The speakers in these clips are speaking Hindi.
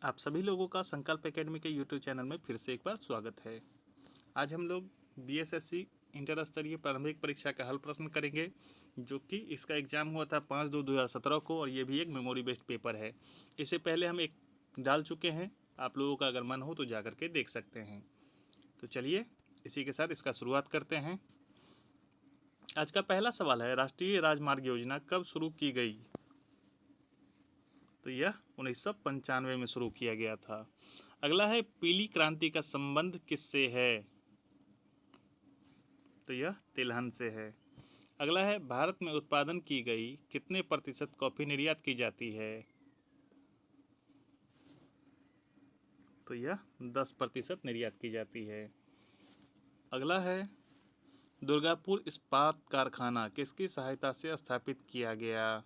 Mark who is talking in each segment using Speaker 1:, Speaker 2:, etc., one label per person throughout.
Speaker 1: आप सभी लोगों का संकल्प एकेडमी के यूट्यूब चैनल में फिर से एक बार स्वागत है। आज हम लोग बीएसएससी इंटर स्तरीय प्रारंभिक परीक्षा का हल प्रश्न करेंगे, जो कि इसका एग्ज़ाम हुआ था 5/2/2017 को और ये भी एक मेमोरी बेस्ड पेपर है। इससे पहले हम एक डाल चुके हैं, आप लोगों का अगर मन हो तो जा कर के देख सकते हैं। तो चलिए इसी के साथ इसका शुरुआत करते हैं। आज का पहला सवाल है, राष्ट्रीय राजमार्ग योजना कब शुरू की गई? तो यह 1995 में शुरू किया गया था। अगला है, पीली क्रांति का संबंध किससे है? तो यह तिलहन से है। अगला है, भारत में उत्पादन की गई कितने प्रतिशत कॉफी निर्यात की जाती है? तो यह 10% निर्यात की जाती है। अगला है, दुर्गापुर इस्पात कारखाना किसकी सहायता से स्थापित किया गया?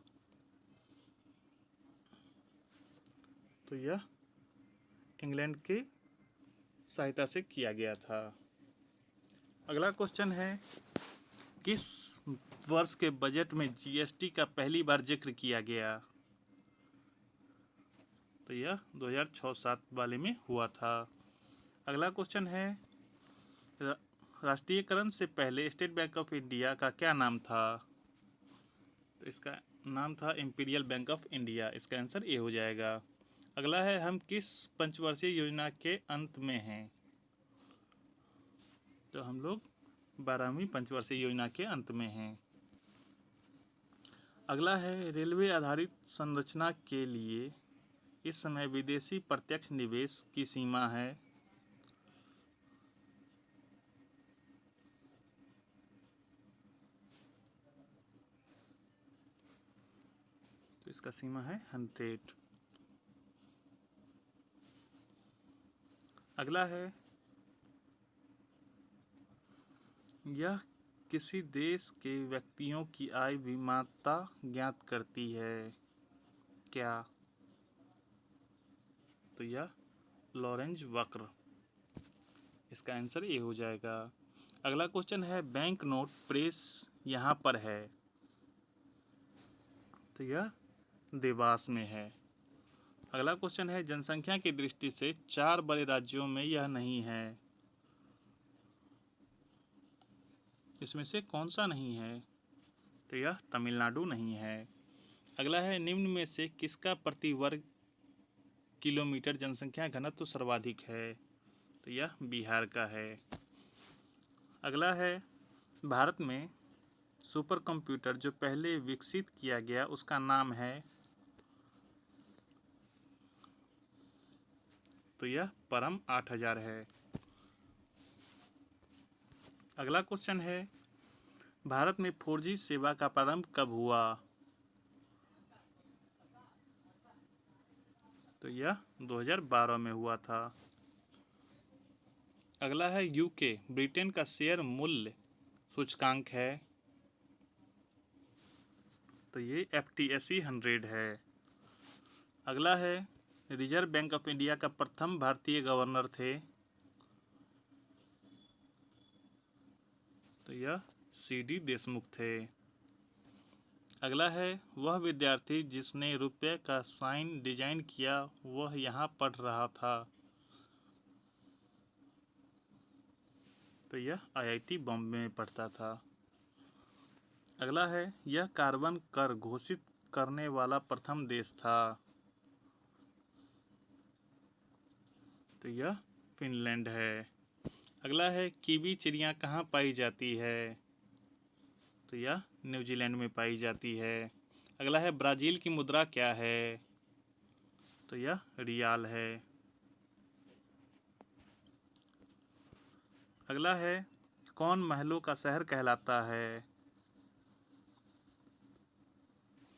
Speaker 1: तो यह इंग्लैंड की सहायता से किया गया था। अगला क्वेश्चन है, किस वर्ष के बजट में जीएसटी का पहली बार जिक्र किया गया? तो यह 2006-07 वाले में हुआ था। अगला क्वेश्चन है, राष्ट्रीयकरण से पहले स्टेट बैंक ऑफ इंडिया का क्या नाम था? तो इसका नाम था इंपीरियल बैंक ऑफ इंडिया। इसका आंसर ए हो जाएगा। अगला है, हम किस पंचवर्षीय योजना के अंत में हैं? तो हम लोग 12वीं पंचवर्षीय योजना के अंत में हैं। अगला है, रेलवे आधारित संरचना के लिए इस समय विदेशी प्रत्यक्ष निवेश की सीमा है? तो इसका सीमा है 100। अगला है, यह किसी देश के व्यक्तियों की आय विमानता ज्ञात करती है क्या? तो यह लॉरेंज वक्र। इसका आंसर ए हो जाएगा। अगला क्वेश्चन है, बैंक नोट प्रेस यहाँ पर है? तो यह देवास में है। अगला क्वेश्चन है, जनसंख्या की दृष्टि से 4 बड़े राज्यों में यह नहीं है, इसमें से कौन सा नहीं है? तो यह तमिलनाडु नहीं है। अगला है, निम्न में से किसका प्रति वर्ग किलोमीटर जनसंख्या घनत्व सर्वाधिक है? तो यह बिहार का है। अगला है, भारत में सुपर कंप्यूटर जो पहले विकसित किया गया उसका नाम है? तो यह परम 8000 है। अगला क्वेश्चन है, भारत में 4G सेवा का प्रारंभ कब हुआ? तो यह 2012 में हुआ था। अगला है, यूके ब्रिटेन का शेयर मूल्य सूचकांक है? तो ये FTSE 100 है। अगला है, रिजर्व बैंक ऑफ इंडिया का प्रथम भारतीय गवर्नर थे? तो यह CD देशमुख थे। अगला है, वह विद्यार्थी जिसने रुपये का साइन डिजाइन किया वह यहाँ पढ़ रहा था? तो यह IIT बॉम्बे में पढ़ता था। अगला है, यह कार्बन कर घोषित करने वाला प्रथम देश था? तो यह फिनलैंड है। अगला है, कीवी चिड़िया कहाँ पाई जाती है? तो यह न्यूजीलैंड में पाई जाती है। अगला है, ब्राज़ील की मुद्रा क्या है? तो यह रियाल है। अगला है, कौन महलों का शहर कहलाता है?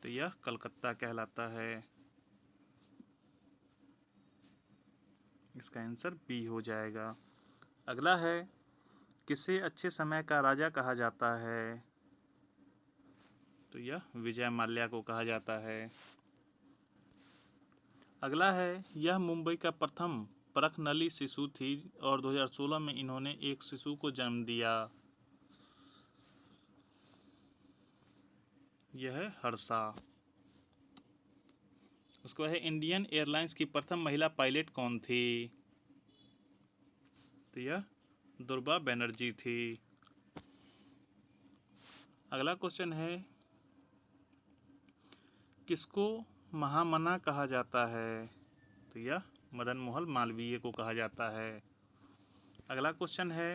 Speaker 1: तो यह कलकत्ता कहलाता है। इसका आंसर बी हो जाएगा। अगला है, किसे अच्छे समय का राजा कहा जाता है? तो यह विजय माल्या को कहा जाता है। अगला है, यह मुंबई का प्रथम परखनली शिशु थी और 2016 में इन्होंने एक शिशु को जन्म दिया। यह है हर्षा। उसके बाद है इंडियन एयरलाइंस की प्रथम महिला पायलट कौन थी? तो यह दुर्गा बनर्जी थी। अगला क्वेश्चन है किसको महामना कहा जाता है? तो यह मदन मोहन मालवीय को कहा जाता है। अगला क्वेश्चन है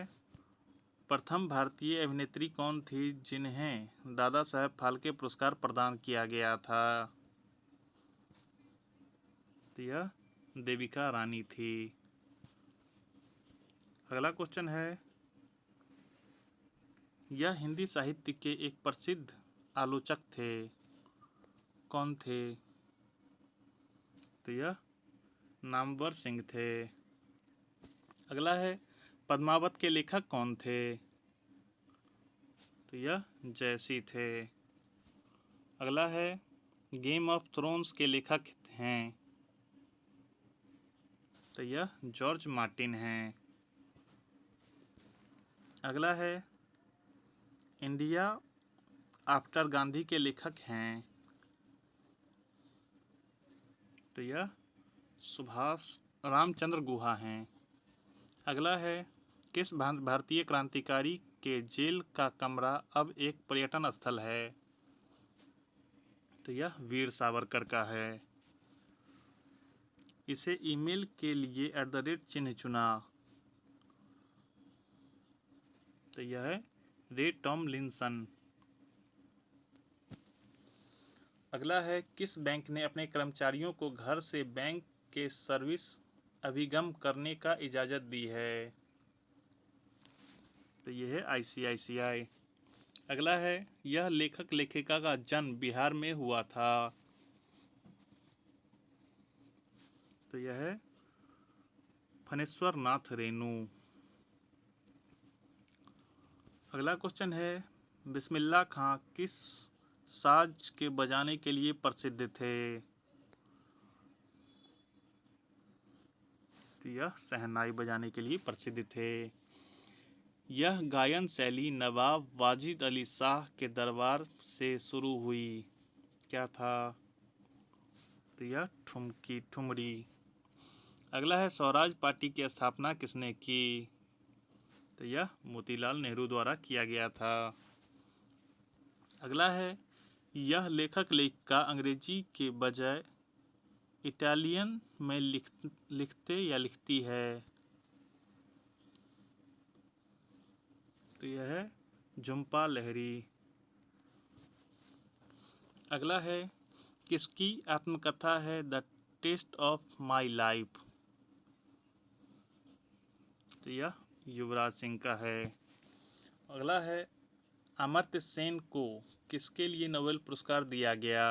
Speaker 1: प्रथम भारतीय अभिनेत्री कौन थी जिन्हें दादा साहेब फाल्के पुरस्कार प्रदान किया गया था? तो यह देविका रानी थी। अगला क्वेश्चन है यह हिंदी साहित्य के एक प्रसिद्ध आलोचक थे, कौन थे? तो यह नामवर सिंह थे। अगला है पद्मावत के लेखक कौन थे? तो यह जयसी थे। अगला है गेम ऑफ थ्रोन्स के लेखक हैं, तो यह जॉर्ज मार्टिन हैं। अगला है इंडिया आफ्टर गांधी के लेखक हैं, तो यह सुभाष रामचंद्र गुहा हैं। अगला है किस भारतीय क्रांतिकारी के जेल का कमरा अब एक पर्यटन स्थल है? तो यह वीर सावरकर का है। इसे ईमेल के लिए @ चिन्ह चुना, तो यह है रे टॉमलिंसन। अगला है किस बैंक ने अपने कर्मचारियों को घर से बैंक के सर्विस अभिगम करने का इजाज़त दी है? तो यह है ICICI। अगला है यह लेखक लेखिका का जन्म बिहार में हुआ था, तो यह है फणेश्वर नाथ रेणु। अगला क्वेश्चन है बिस्मिल्लाह खां किस साज के बजाने के लिए प्रसिद्ध थे? तो यह शहनाई बजाने के लिए प्रसिद्ध थे। यह गायन शैली नवाब वाजिद अली शाह के दरबार से शुरू हुई, क्या था? तो यह ठुमकी ठुमरी। अगला है स्वराज पार्टी की स्थापना किसने की? तो यह मोतीलाल नेहरू द्वारा किया गया था। अगला है यह लेखक लेखिका अंग्रेजी के बजाय इटालियन में लिखते या लिखती है? तो यह है झुम्पा लहरी। अगला है किसकी आत्मकथा है the test of my life? तो यह युवराज सिंह का है। अगला है अमर्त्य सेन को किसके लिए नोबेल पुरस्कार दिया गया?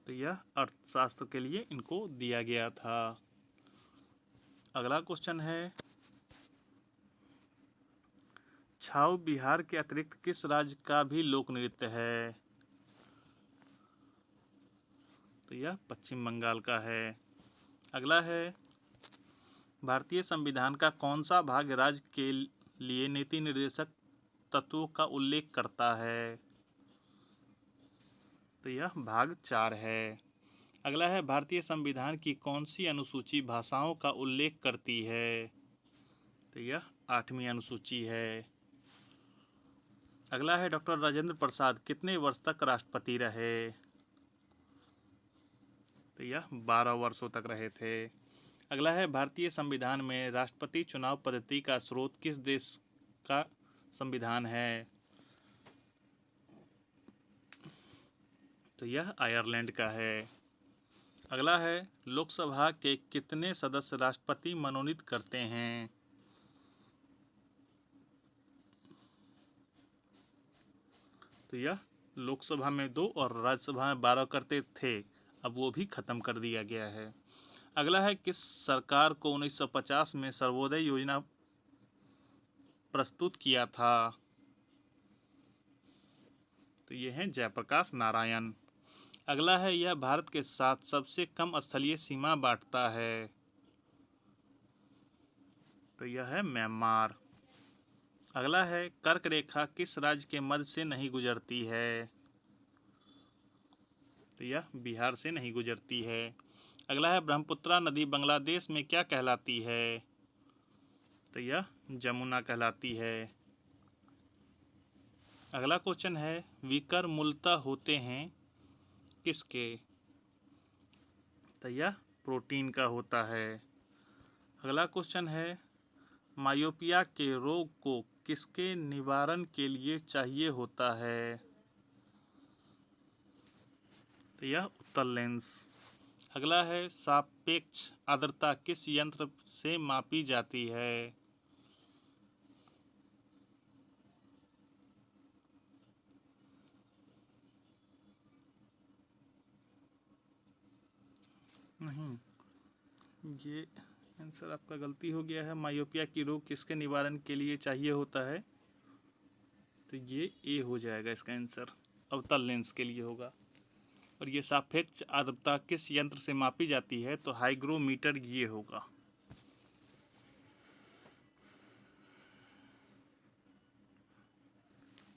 Speaker 1: तो यह अर्थशास्त्र के लिए इनको दिया गया था। अगला क्वेश्चन है छाऊ बिहार के अतिरिक्त किस राज्य का भी लोक नृत्य है? तो यह पश्चिम बंगाल का है। अगला है भारतीय संविधान का कौन सा भाग राज्य के लिए नीति निर्देशक तत्वों का उल्लेख करता है? तो यह भाग 4 है। अगला है भारतीय संविधान की कौन सी अनुसूची भाषाओं का उल्लेख करती है? तो यह 8वीं अनुसूची है। अगला है डॉक्टर राजेंद्र प्रसाद कितने वर्ष तक राष्ट्रपति रहे? तो यह 12 वर्षों तक रहे थे। अगला है भारतीय संविधान में राष्ट्रपति चुनाव पद्धति का स्रोत किस देश का संविधान है? तो यह आयरलैंड का है। अगला है लोकसभा के कितने सदस्य राष्ट्रपति मनोनीत करते हैं? तो यह लोकसभा में 2 और राज्यसभा में 12 करते थे, अब वो भी खत्म कर दिया गया है। अगला है किस सरकार को 1950 में सर्वोदय योजना प्रस्तुत किया था? तो ये हैं जयप्रकाश नारायण। अगला है यह भारत के साथ सबसे कम स्थलीय सीमा बांटता है? तो यह है म्यांमार। अगला है कर्क रेखा किस राज्य के मध्य से नहीं गुजरती है? तो यह बिहार से नहीं गुजरती है। अगला है ब्रह्मपुत्रा नदी बांग्लादेश में क्या कहलाती है? तो यह जमुना कहलाती है। अगला क्वेश्चन है विकर मूलतः होते हैं किसके? तो यह प्रोटीन का होता है। अगला क्वेश्चन है मायोपिया के रोग को किसके निवारण के लिए चाहिए होता है? तो यह उत्तल लेंस। अगला है सापेक्ष आर्द्रता किस यंत्र से मापी जाती है? नहीं, ये आंसर आपका गलती हो गया है। मायोपिया की रोग किसके निवारण के लिए चाहिए होता है? तो ये ए हो जाएगा इसका आंसर, अवतल लेंस के लिए होगा। और ये सापेक्ष आर्द्रता किस यंत्र से मापी जाती है? तो हाइग्रोमीटर ये होगा।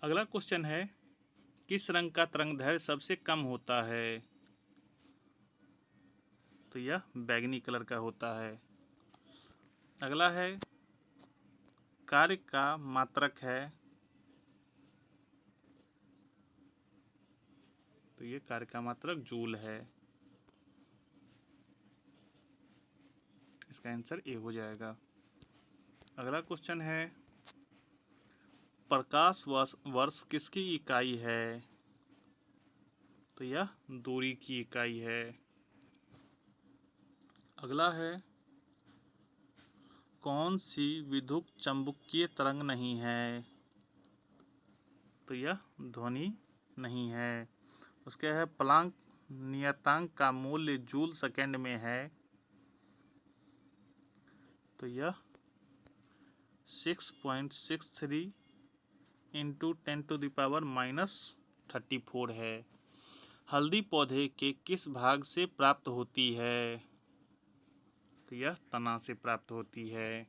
Speaker 1: अगला क्वेश्चन है किस रंग का तरंगदैर्घ्य सबसे कम होता है? तो यह बैंगनी कलर का होता है। अगला है कार्य का मात्रक है। तो ये कार्य का मात्रक जूल है। इसका आंसर ए हो जाएगा। अगला क्वेश्चन है प्रकाश वर्ष किसकी इकाई है? तो यह दूरी की इकाई है। अगला है कौन सी विद्युत चुम्बकीय तरंग नहीं है? तो यह ध्वनि नहीं है। उसके है प्लांक नियतांक का मूल्य जूल सेकंड में है। तो यह 6.63 इंटू 10⁻⁻34 है। हल्दी पौधे के किस भाग से प्राप्त होती है? तो यह तना से प्राप्त होती है।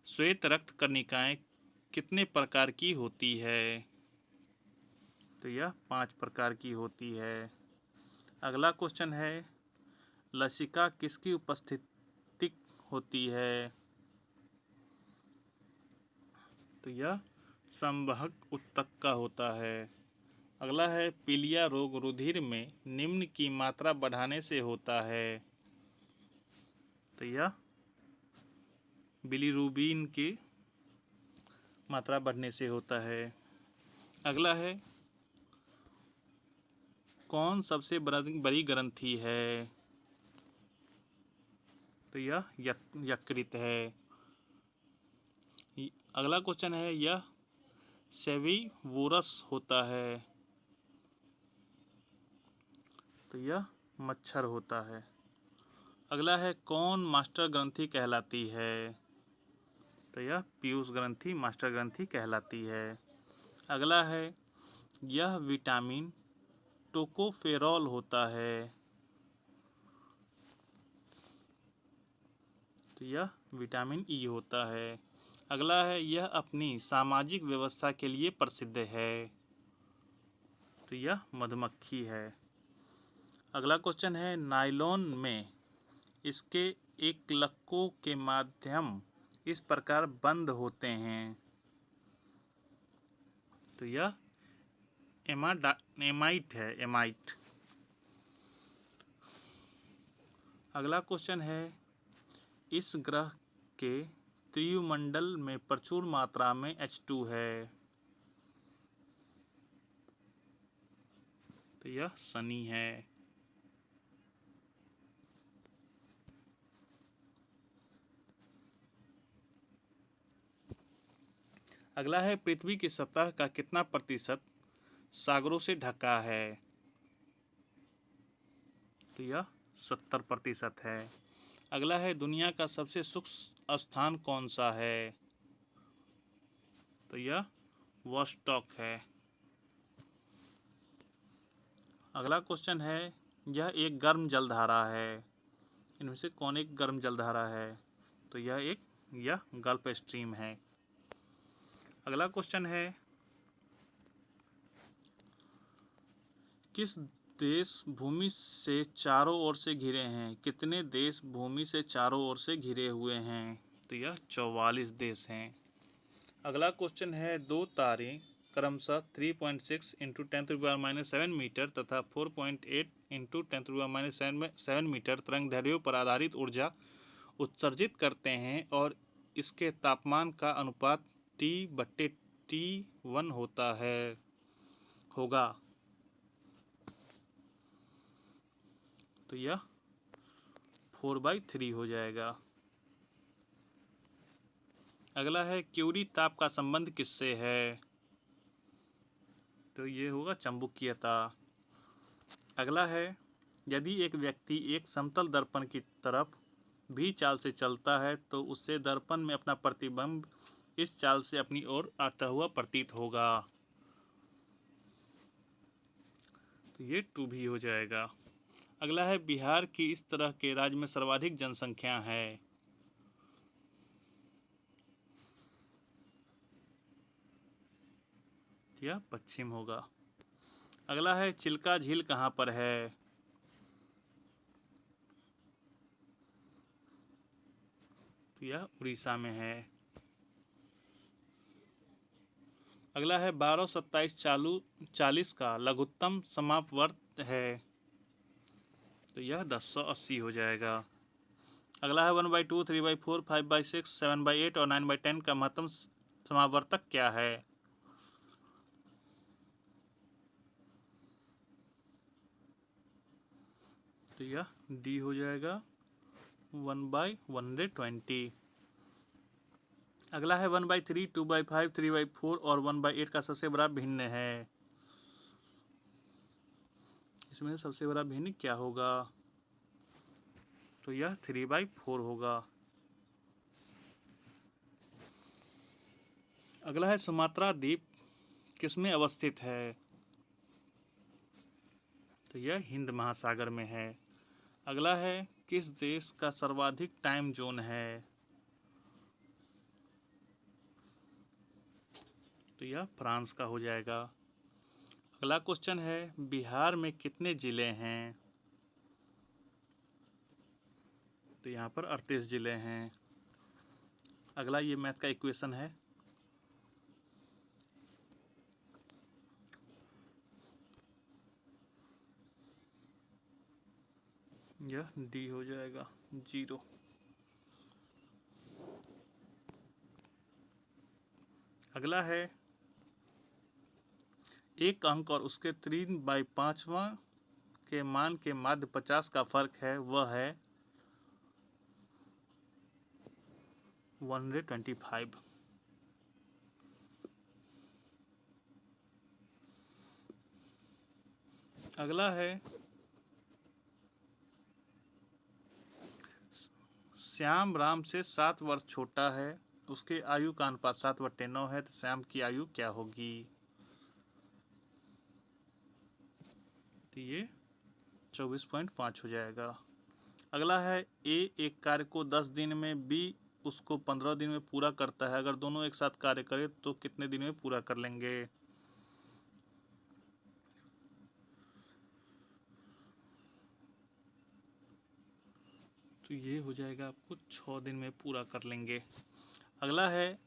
Speaker 1: श्वेत रक्त कणिकाएं कितने प्रकार की होती है? तो यह 5 प्रकार की होती है। अगला क्वेश्चन है लसिका किसकी उपस्थिति होती है? तो यह संवहक ऊतक का होता है। अगला है पीलिया रोग रुधिर में निम्न की मात्रा बढ़ाने से होता है। तो यह बिलीरुबिन की मात्रा बढ़ने से होता है। अगला है कौन सबसे बड़ी ग्रंथि है? तो यह यकृत है। अगला क्वेश्चन है यह सेविवोरस होता है। तो यह मच्छर होता है। अगला है कौन मास्टर ग्रंथि कहलाती है? तो यह पीयूष ग्रंथि मास्टर ग्रंथि कहलाती है। अगला है यह विटामिन टोकोफेरॉल होता है। तो यह विटामिन ई होता है। अगला है यह अपनी सामाजिक व्यवस्था के लिए प्रसिद्ध है। तो यह मधुमक्खी है। अगला क्वेश्चन है नायलॉन में इसके एकलकों के माध्यम इस प्रकार बंद होते हैं। तो यह एमाइट है, एमाइट। अगला क्वेश्चन है इस ग्रह के त्रियुमंडल में प्रचुर मात्रा में H2 है। तो यह शनि है। अगला है पृथ्वी की सतह का कितना प्रतिशत सागरों से ढका है? तो यह 70% है। अगला है दुनिया का सबसे सूक्ष्म स्थान कौन सा है? तो यह वोस्टॉक है। अगला क्वेश्चन है यह एक गर्म जलधारा है। इनमें से कौन एक गर्म जलधारा है? तो यह गल्फ स्ट्रीम है। अगला क्वेश्चन है किस देश भूमि से चारों ओर से घिरे हैं? कितने देश भूमि से चारों ओर से घिरे हुए हैं? तो यह 44 देश हैं। अगला क्वेश्चन है, दो तारे क्रमशः 3.6 इंटू 10⁻⁻7 मीटर तथा 4.8 इंटू 10⁻⁻7 मीटर तरंगदैर्ध्यों पर आधारित ऊर्जा उत्सर्जित करते हैं और इसके तापमान का अनुपात T/T1 होगा। तो यह 4/3 हो जाएगा। अगला है, क्यूरी ताप का संबंध किससे है? तो ये होगा चुंबकीयता। अगला है, यदि एक व्यक्ति एक समतल दर्पण की तरफ भी चाल से चलता है तो उससे दर्पण में अपना प्रतिबिंब इस चाल से अपनी ओर आता हुआ प्रतीत होगा। तो ये 2 भी हो जाएगा। अगला है, बिहार की इस तरह के राज्य में सर्वाधिक जनसंख्या है? यह पश्चिम होगा। अगला है, चिल्का झील कहाँ पर है? तो यह उड़ीसा में है। अगला है, 1227 का लघुत्तम समापवर्त है? तो यह 1080 हो जाएगा। अगला है, 1/2, 3/4, 5/6, 7/8 और 9/10 का महत्तम समावर्तक क्या है? तो यह डी हो जाएगा, 1/120। अगला है, 1/3, 2/5, 3/4 और 1/8 का सबसे बड़ा भिन्न है? इसमें सबसे बड़ा भिन्न क्या होगा? तो यह 3/4 होगा। अगला है, सुमात्रा द्वीप किसमें अवस्थित है? तो यह हिंद महासागर में है। अगला है, किस देश का सर्वाधिक टाइम जोन है? तो यह फ्रांस का हो जाएगा। अगला क्वेश्चन है, बिहार में कितने जिले हैं? तो यहाँ पर 38 जिले हैं। अगला ये मैथ का इक्वेशन है। यह डी हो जाएगा, 0। अगला है, एक अंक और उसके 3/5वां के मान के माध्य 50 का फर्क है, वह है 125। अगला है, श्याम राम से 7 वर्ष छोटा है, उसके आयु का अनुपात 7/9 है, तो श्याम की आयु क्या होगी? तो ये 24.5 हो जाएगा। अगला है, ए एक कार्य को 10 दिन में, बी उसको 15 दिन में पूरा करता है। अगर दोनों एक साथ कार्य करें तो कितने दिन में पूरा कर लेंगे? तो ये हो जाएगा आपको 6 दिन में पूरा कर लेंगे। अगला है,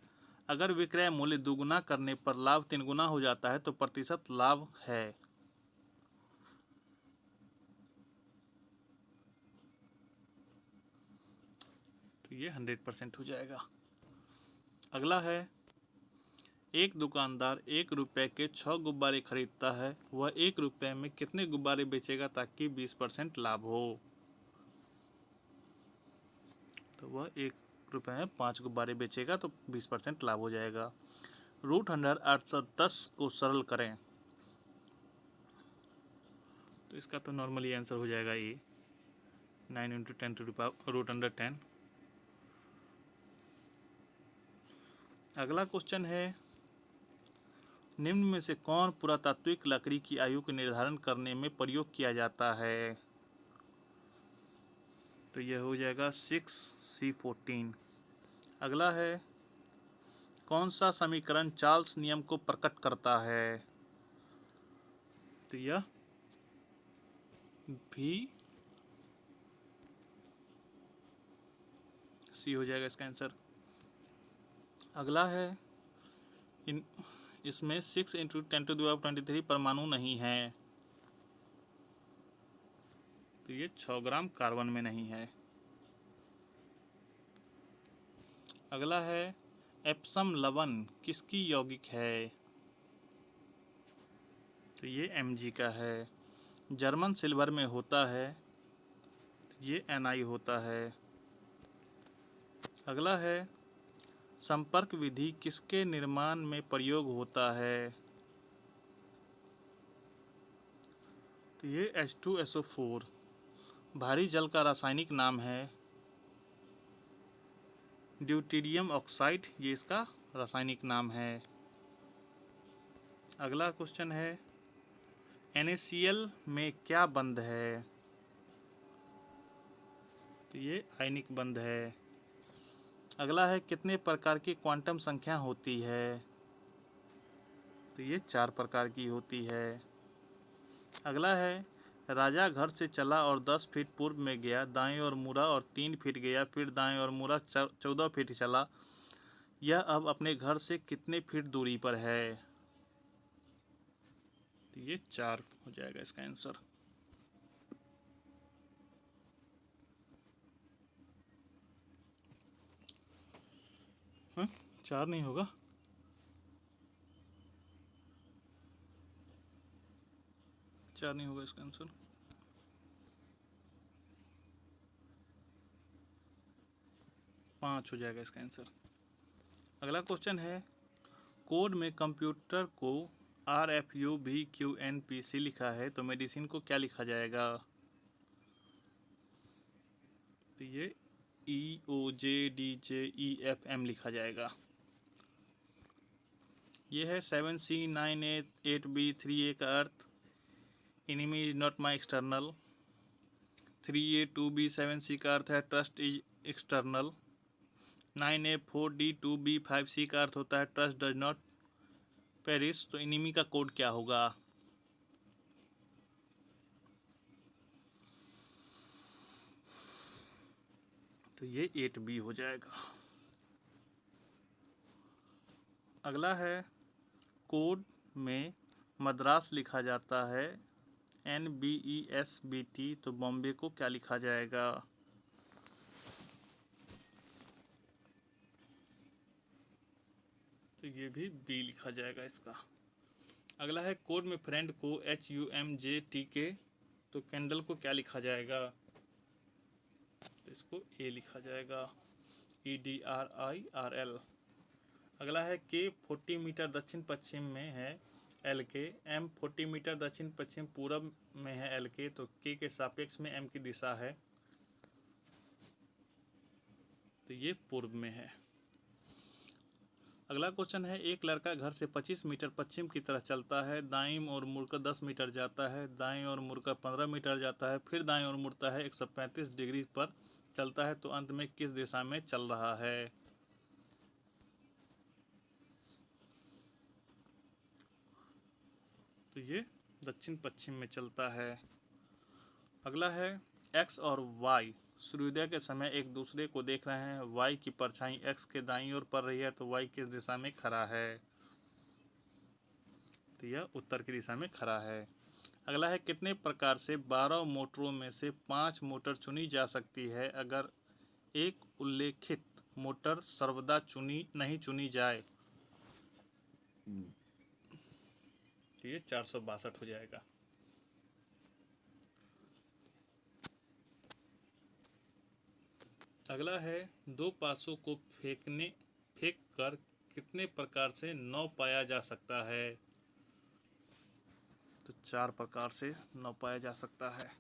Speaker 1: अगर विक्रय मूल्य दुगुना करने पर लाभ 3 गुना हो जाता है तो प्रतिशत लाभ है? तो ये 100% हो जाएगा। अगला है, एक दुकानदार 1 रुपये के 6 गुब्बारे खरीदता है, वह 1 रुपये में कितने गुब्बारे बेचेगा ताकि 20% लाभ हो? तो वह 1 रुपये में 5 गुब्बारे बेचेगा तो 20% लाभ हो जाएगा। √100 810 को सरल करें। तो इसका तो नॉर्मली आंसर हो जाएगा ये 9 × 10⁻√110। अगला क्वेश्चन है, निम्न में से कौन पुरातात्विक लकड़ी की आयु का निर्धारण करने में प्रयोग किया जाता है? तो यह हो जाएगा 6C14। अगला है, कौन सा समीकरण चार्ल्स नियम को प्रकट करता है? तो यह भी सी हो जाएगा इसका आंसर। अगला है इसमें 6 × 10⁻23 परमाणु नहीं है, तो ये 6 ग्राम कार्बन में नहीं है। अगला है एप्सम लवण किसकी यौगिक है, तो ये Mg का है। जर्मन सिल्वर में होता है, तो ये Ni होता है। अगला है संपर्क विधि किसके निर्माण में प्रयोग होता है, तो ये H2SO4। भारी जल का रासायनिक नाम है ड्यूटेरियम ऑक्साइड, ये इसका रासायनिक नाम है। अगला क्वेश्चन है NaCl में क्या बंध है, तो ये आयनिक बंध है। अगला है कितने प्रकार की क्वांटम संख्या होती है, तो ये 4 प्रकार की होती है। अगला है राजा घर से चला और 10 फीट पूर्व में गया, दाएं और मुड़ा और 3 फीट गया, फिर दाएं और मुड़ा 14 फीट चला, यह अब अपने घर से कितने फीट दूरी पर है, तो ये 4 हो जाएगा इसका आंसर। हाँ 4 नहीं होगा, 4 नहीं होगा इसका आंसर। पाँच हो जाएगा इसका आंसर। अगला क्वेश्चन है कोड में कंप्यूटर को RFUVQNPC लिखा है, तो मेडिसिन को क्या लिखा जाएगा, तो ये EOJDJEFM लिखा जाएगा। ये है 7C9A8B3A का अर्थ enemy is not my external. 3A2B7C का अर्थ है ट्रस्ट इज एक्सटर्नल। 9A4D2B5C का अर्थ होता है ट्रस्ट डज नॉट पेरिस। तो एनिमी का कोड क्या होगा, तो ये 8B हो जाएगा। अगला है कोड में मद्रास लिखा जाता है NBESBT, तो बॉम्बे को क्या लिखा जाएगा, तो ये भी B लिखा जाएगा इसका। अगला है कोड में फ्रेंड को HUMJTK, तो कैंडल को क्या लिखा जाएगा, तो इसको A लिखा जाएगा EDRIRL। अगला है K 40 मीटर दक्षिण पश्चिम में है LK, M 40 मीटर दक्षिण पश्चिम पूरब में है LK, तो K के सापेक्ष में M की दिशा है, तो ये पूर्व में है। अगला क्वेश्चन है एक लड़का घर से 25 मीटर पश्चिम की तरफ चलता है, दाईं ओर मुड़कर 10 मीटर जाता है, दाईं ओर मुड़कर 15 मीटर जाता है, फिर दाईं ओर मुड़ता है 135 डिग्री पर चलता है, तो अंत में किस दिशा में चल रहा है, तो ये दक्षिण पश्चिम में चलता है। अगला है X और Y सूर्योदय के समय एक दूसरे को देख रहे हैं, Y की परछाई X के दाईं ओर पड़ रही है, तो Y किस दिशा में खड़ा है, तो यह उत्तर की दिशा में खड़ा है। अगला है कितने प्रकार से 12 मोटरों में से 5 मोटर चुनी जा सकती है अगर एक उल्लेखित मोटर सर्वदा नहीं चुनी जाए, तो ये 462 हो जाएगा। अगला है दो पासों को फेंक कर कितने प्रकार से 9 पाया जा सकता है, तो 4 प्रकार से 9 पाया जा सकता है।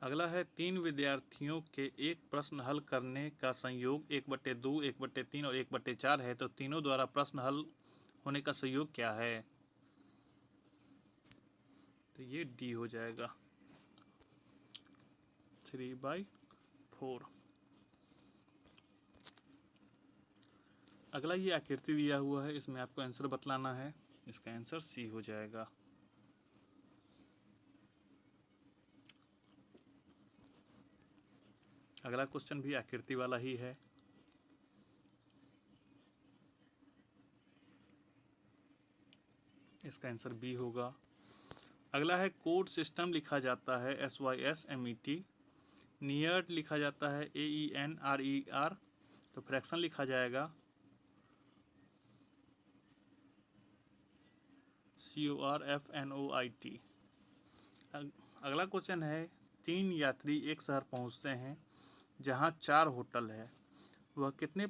Speaker 1: अगला है 3 विद्यार्थियों के एक प्रश्न हल करने का संयोग 1/2, 1/3 और 1/4 है, तो तीनों द्वारा प्रश्न हल होने का संयोग क्या है, तो ये D हो जाएगा 3/4। अगला ये आकृति दिया हुआ है, इसमें आपको आंसर बतलाना है। इसका आंसर सी हो जाएगा। अगला क्वेश्चन भी आकृति वाला ही है। इसका आंसर बी होगा। अगला है कोड सिस्टम लिखा जाता है SYSMET, नियर्ड लिखा जाता है AENRER, तो फ्रैक्शन लिखा जाएगा CORFNOIT। अगला क्वेश्चन है 3 यात्री एक शहर पहुंचते हैं जहां 4 होटल है, वह कितने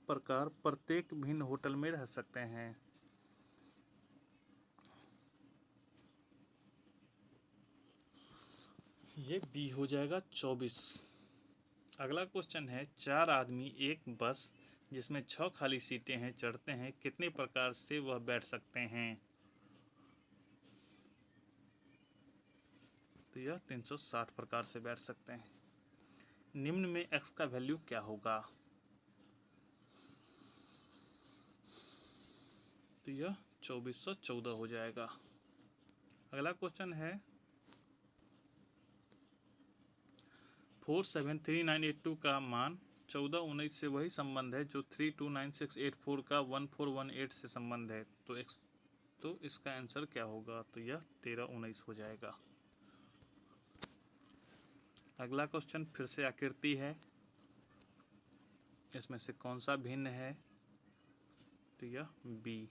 Speaker 1: प्रकार प्रत्येक भिन्न होटल में रह सकते हैं। ये बी हो जाएगा 24। अगला क्वेश्चन है 4 आदमी एक बस जिसमें 6 खाली सीटें हैं चढ़ते हैं, कितने प्रकार से वह बैठ सकते हैं। तो यह 360 प्रकार से बैठ सकते हैं। निम्न में x का वैल्यू क्या होगा। तो यह 2414 हो जाएगा। अगला क्वेश्चन है 473982 का मान 1419 से वही संबंध है जो 329684 का 1418 से संबंध है, तो इसका आंसर क्या होगा। तो यह 1319 हो जाएगा। अगला क्वेश्चन फिर से आकृति है, इसमें से कौन सा भिन्न है। तो यह बी।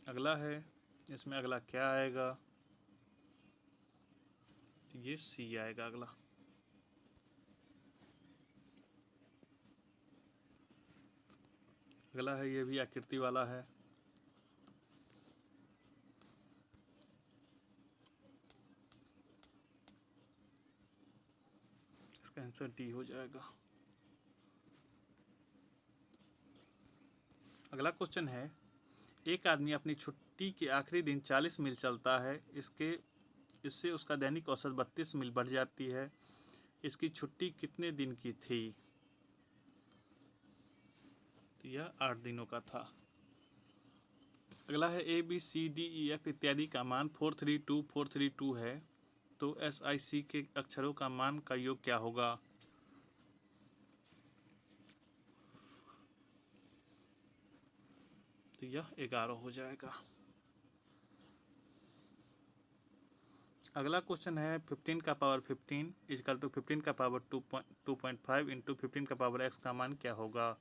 Speaker 1: अगला है, इसमें अगला क्या आएगा। तो ये सी आएगा अगला। अगला है, ये भी आकृति वाला है। इसका आंसर डी हो जाएगा। अगला क्वेश्चन है एक आदमी अपनी छुट्टी के आखिरी दिन 40 मील चलता है, इससे उसका दैनिक औसत 32 मील बढ़ जाती है। इसकी छुट्टी कितने दिन की थी। तो यह 8 दिनों का था। अगला है ABCDEF इत्यादि का मान 432 है, तो SIC के अक्षरों का मान का योग क्या होगा। तो यह 11 हो जाएगा। अगला क्वेश्चन है 15 का पावर 15 इजकल टू 15 का पावर 2.5 इंटू 15 का पावर x का मान क्या होगा।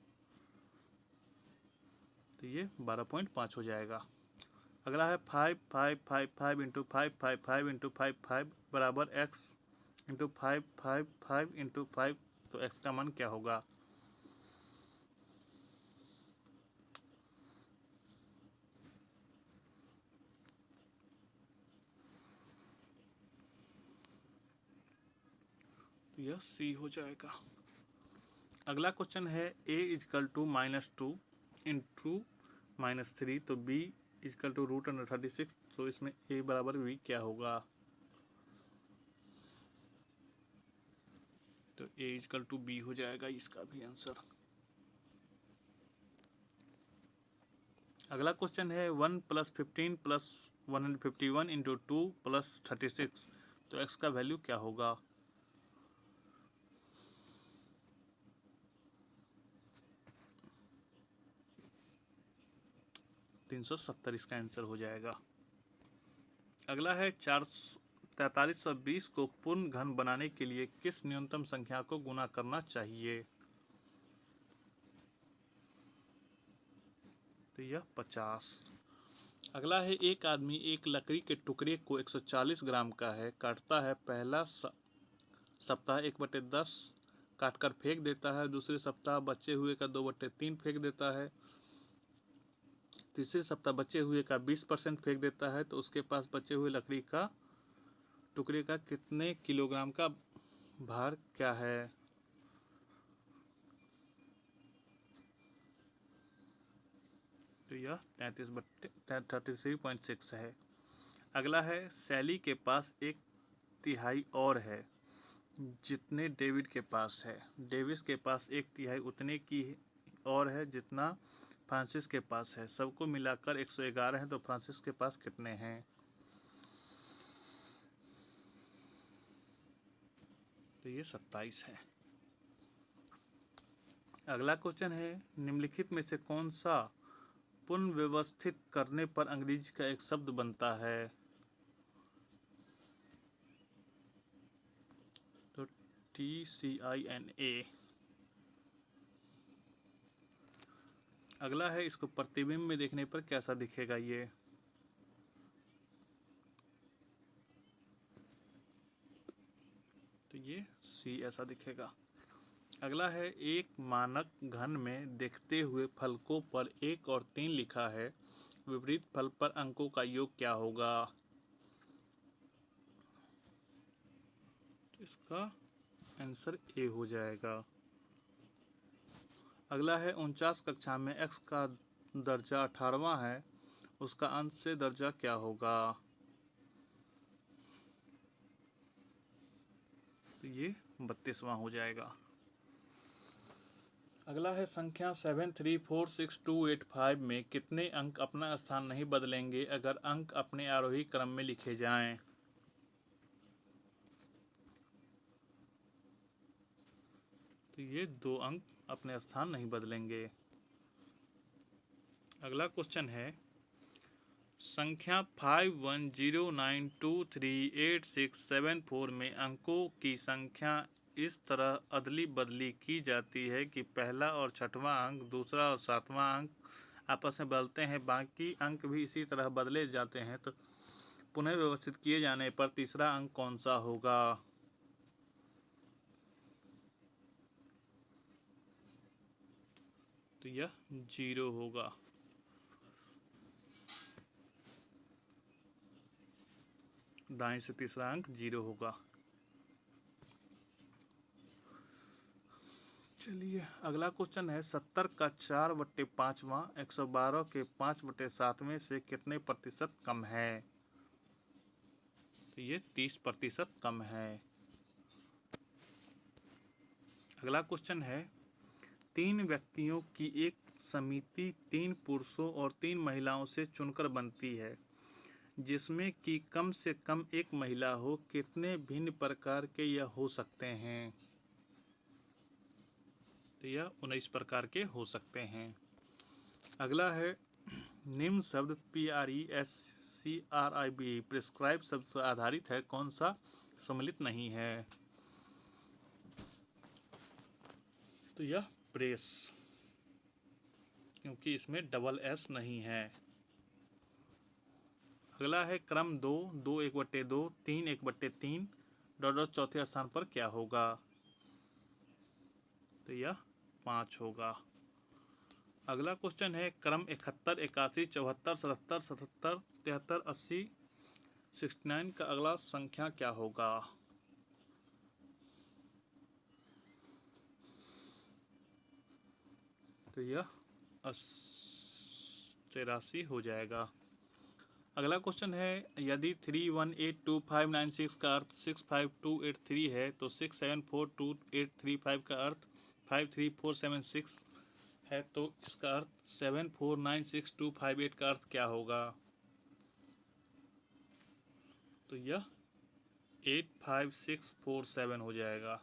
Speaker 1: तो ये 12.5 हो जाएगा। अगला है 5 इंटू 5 इंटू 5 बराबर x इंटू 5 इंटू 5, तो x का मान क्या होगा। तो यह सी हो जाएगा। अगला क्वेश्चन है a इजकल टू -2 इंटू -3, तो b इजकल टू √36, तो इसमें a बराबर b क्या होगा। तो a इजकल टू b हो जाएगा इसका भी आंसर। अगला क्वेश्चन है 1 + 15 + 151 इंटू 2 + 36, तो x का वैल्यू क्या होगा। 370 इसका आंसर हो जाएगा। अगला है 4320 को पूर्ण घन बनाने के लिए किस न्यूनतम संख्या को गुणा करना चाहिए। तो यह 50। अगला है एक आदमी एक लकड़ी के टुकड़े को 140 ग्राम का है काटता है, पहला सप्ताह 1/10 काटकर फेंक देता है, दूसरे सप्ताह बचे हुए का 2/3 फेंक देता है, तीसरे सप्ताह बचे हुए का 20% फेंक देता है, तो उसके पास बचे हुए लकड़ी का टुकड़े का कितने किलोग्राम का भार क्या है। तो यह 33.6 है। अगला है सैली के पास 1/3 और है जितने डेविड के पास है, डेविस के पास 1/3 उतने की और है जितना फ्रांसिस के पास है। सबको मिलाकर 111 है, तो फ्रांसिस के पास कितने हैं? तो ये 27 है। अगला क्वेश्चन है, निम्नलिखित में से कौन सा पुनर्व्यवस्थित करने पर अंग्रेजी का एक शब्द बनता है? तो TCINA। अगला है, इसको प्रतिबिंब में देखने पर कैसा दिखेगा ये? तो ये C ऐसा दिखेगा। अगला है, एक मानक घन में देखते हुए फलकों पर 1 और 3 लिखा है, विपरीत फल पर अंकों का योग क्या होगा? तो इसका आंसर A हो जाएगा। अगला है, 49 कक्षा में x का दर्जा 18वां है, उसका अंश से दर्जा क्या होगा? तो ये 32वां हो जाएगा। अगला है, संख्या 7346285 में कितने अंक अपना स्थान नहीं बदलेंगे अगर अंक अपने आरोही क्रम में लिखे जाएं? तो ये 2 अंक अपने स्थान नहीं बदलेंगे। अगला क्वेश्चन है, संख्या 5109238674 में अंकों की संख्या इस तरह अदली बदली की जाती है कि पहला और छठवां अंक, दूसरा और सातवां अंक आपस में बदलते हैं, बाकी अंक भी इसी तरह बदले जाते हैं, तो पुनः व्यवस्थित किए जाने पर तीसरा अंक कौन सा होगा? तो यह 0 होगा। दाएं से तीसरा अंक 0 होगा। चलिए अगला क्वेश्चन है, 70 का 4/5वां 112 के 5/7वें से कितने प्रतिशत कम है? तो ये 30% कम है। अगला क्वेश्चन है, 3 व्यक्तियों की एक समिति 3 पुरुषों और 3 महिलाओं से चुनकर बनती है, जिसमें कि कम से कम एक महिला हो, कितने भिन्न प्रकार के यह हो सकते हैं? तो यह 19 प्रकार के हो सकते हैं। अगला है, निम्न शब्द PRESCRIB प्रिस्क्राइब शब्द से आधारित है, कौन सा सम्मिलित नहीं है? तो यह प्रेस, क्योंकि इसमें डबल S नहीं है। अगला है, क्रम 2 2 1/2 3 1/3 डॉट चौथे स्थान पर क्या होगा? तो यह 5 होगा। अगला क्वेश्चन है, क्रम 71 81 74 77 77 73 80 69 का अगला संख्या क्या होगा? तो यह 83 हो जाएगा। अगला क्वेश्चन है, यदि 318259 का अर्थ 65283 है, तो 6742835 का अर्थ 53476 है, तो इसका अर्थ 7496258 का अर्थ क्या होगा? तो यह 85647 हो जाएगा।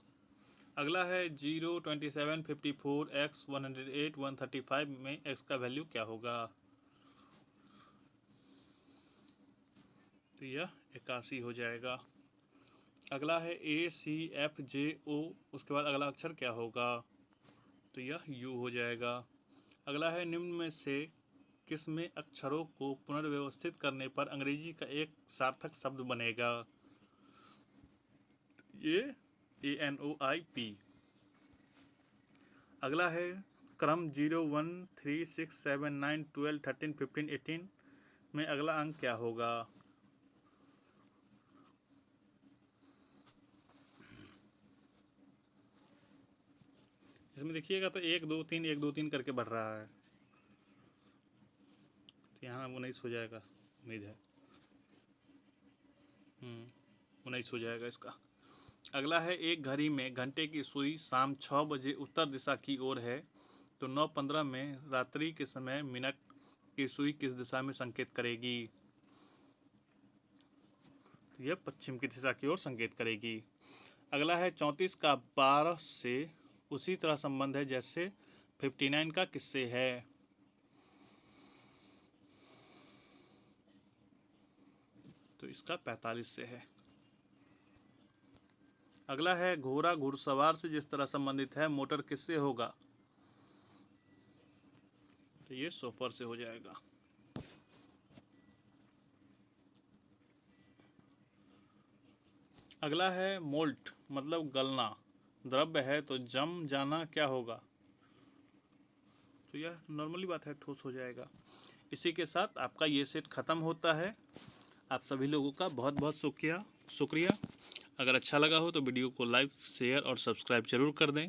Speaker 1: अगला है, 0 27 54 x 108 135 में x का वैल्यू क्या होगा? तो यह 81 हो जाएगा। अगला है, ACFJO, उसके बाद अगला अक्षर क्या होगा? तो यह U हो जाएगा। अगला है, निम्न में से किसमें अक्षरों को पुनर्व्यवस्थित करने पर अंग्रेजी का एक सार्थक शब्द बनेगा? ये ANOIP। अगला है, क्रम 0 1 3 6 7 9 12 13 15 18 में अगला अंक क्या होगा? इसमें देखिएगा तो 1 2 3 1 2 3 करके बढ़ रहा है, तो यहाँ 19 हो जाएगा, उम्मीद है 19 हो जाएगा इसका। अगला है, एक घड़ी में घंटे की सुई शाम 6 बजे उत्तर दिशा की ओर है, तो 9:15 में रात्रि के समय मिनट की सुई किस दिशा में संकेत करेगी? यह पश्चिम की दिशा की ओर संकेत करेगी। अगला है 34 का 12 से उसी तरह संबंध है जैसे 59 का किससे है? तो इसका 45 से है। अगला है घोड़ा घुड़सवार से जिस तरह संबंधित है मोटर किससे होगा? तो ये सोफर से हो जाएगा। अगला है मोल्ट मतलब गलना, द्रव्य है तो जम जाना क्या होगा? तो यह नॉर्मली बात है, ठोस हो जाएगा। इसी के साथ आपका ये सेट ख़त्म होता है। आप सभी लोगों का बहुत बहुत शुक्रिया। अगर अच्छा लगा हो तो वीडियो को लाइक शेयर और सब्सक्राइब जरूर कर दें।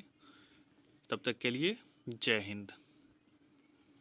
Speaker 1: तब तक के लिए जय हिंद।